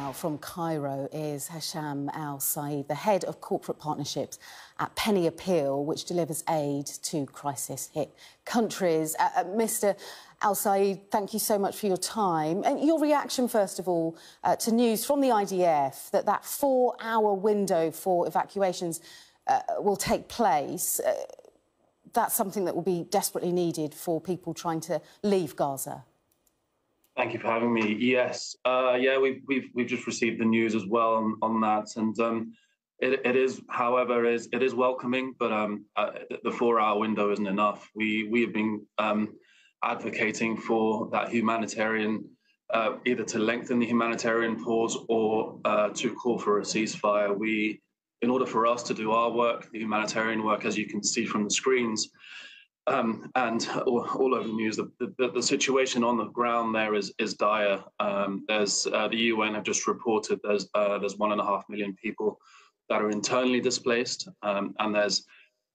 now from Cairo is Hasham Al-Said, the head of corporate partnerships at PennyAppeal, which delivers aid to crisis-hit countries. Mr. Al-Said, thank you so much for your time. And your reaction, first of all, to news from the IDF that 4-hour window for evacuations will take place. That's something that will be desperately needed for people trying to leave Gaza. Thank you for having me. Yes, yeah, we've just received the news as well on that, and it is, however, it is welcoming, but the 4-hour window isn't enough. We have been advocating for that humanitarian, either to lengthen the humanitarian pause or to call for a ceasefire. In order for us to do our work, the humanitarian work, as you can see from the screens, and all over the news, the situation on the ground there is dire. There's the UN have just reported there's 1.5 million people that are internally displaced, and there's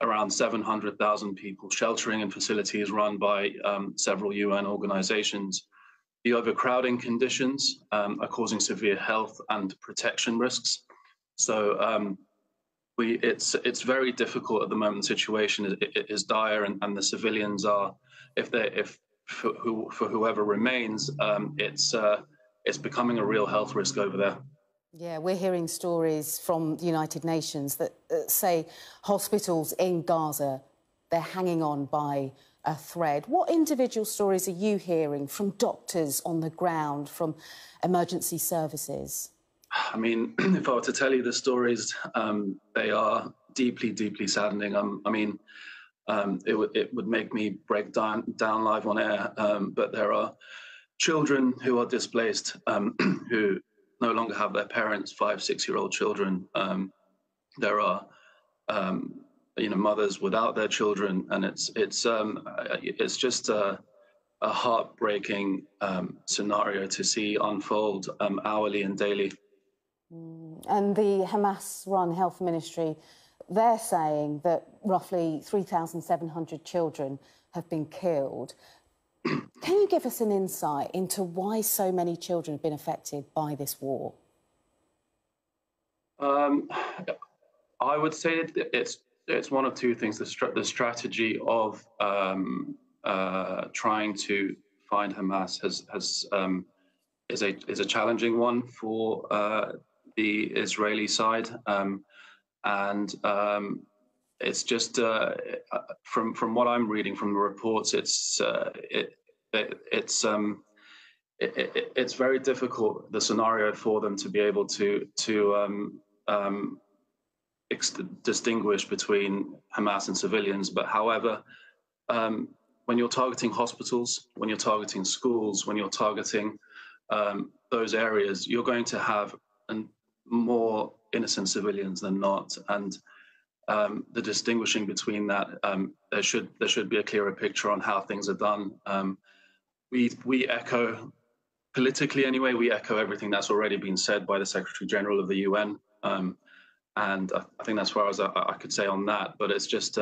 around 700,000 people sheltering in facilities run by several UN organizations. The overcrowding conditions are causing severe health and protection risks. So it's very difficult at the moment. The situation is dire, and the civilians are, for whoever remains, it's becoming a real health risk over there. Yeah, we're hearing stories from the United Nations that say hospitals in Gaza, they're hanging on by a thread. What individual stories are you hearing from doctors on the ground, from emergency services? I mean, if I were to tell you the stories, they are deeply, deeply saddening. I mean, it would make me break down live on air. But there are children who are displaced, who no longer have their parents, 5-6-year-old children. There are, mothers without their children, and it's just a heartbreaking scenario to see unfold hourly and daily. And the Hamas-run health ministry, they're saying that roughly 3,700 children have been killed. Can you give us an insight into why so many children have been affected by this war? I would say it's one of two things. The strategy of trying to find Hamas is a challenging one for the Israeli side, and it's just from what I'm reading from the reports, it's very difficult, the scenario for them to be able to distinguish between Hamas and civilians. But however, when you're targeting hospitals, when you're targeting schools, when you're targeting those areas, you're going to have more innocent civilians than not, and the distinguishing between that, there should be a clearer picture on how things are done. We echo, politically anyway, we echo everything that's already been said by the Secretary General of the UN, and I think that's where I could say on that. But it's just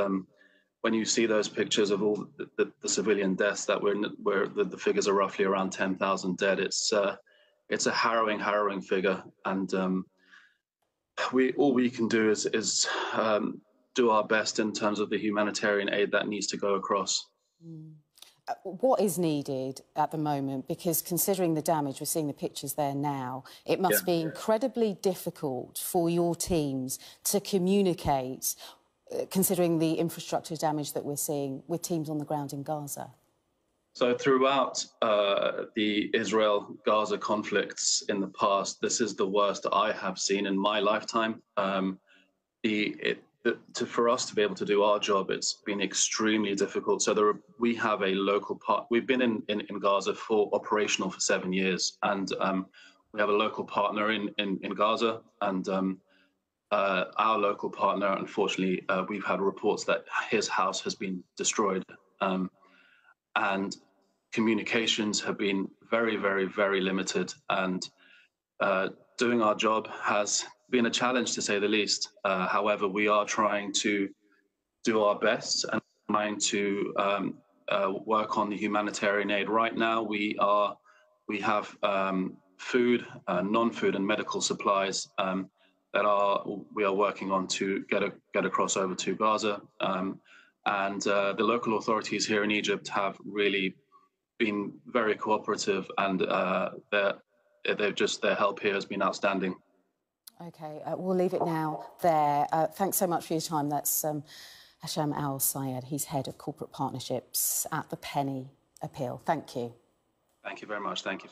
when you see those pictures of all the civilian deaths that where the figures are roughly around 10,000 dead, it's a harrowing figure, and all we can do is do our best in terms of the humanitarian aid that needs to go across. What is needed at the moment? Because considering the damage, we're seeing the pictures there now, it must be incredibly difficult for your teams to communicate, considering the infrastructure damage that we're seeing with teams on the ground in Gaza. So throughout the Israel-Gaza conflicts in the past, this is the worst I have seen in my lifetime. For us to be able to do our job, it's been extremely difficult. So we have a local part. We've been in Gaza operational for 7 years, and we have a local partner in Gaza, and our local partner, unfortunately, we've had reports that his house has been destroyed. And communications have been very, very, very limited, and doing our job has been a challenge, to say the least. However, we are trying to do our best and trying to work on the humanitarian aid. Right now, we have food, non-food, and medical supplies we are working on to get across over to Gaza. And the local authorities here in Egypt have really been very cooperative, and their help here has been outstanding. OK, we'll leave it now there. Thanks so much for your time. That's Hasham Al-Sayed. He's head of corporate partnerships at the Penny Appeal. Thank you. Thank you very much. Thank you.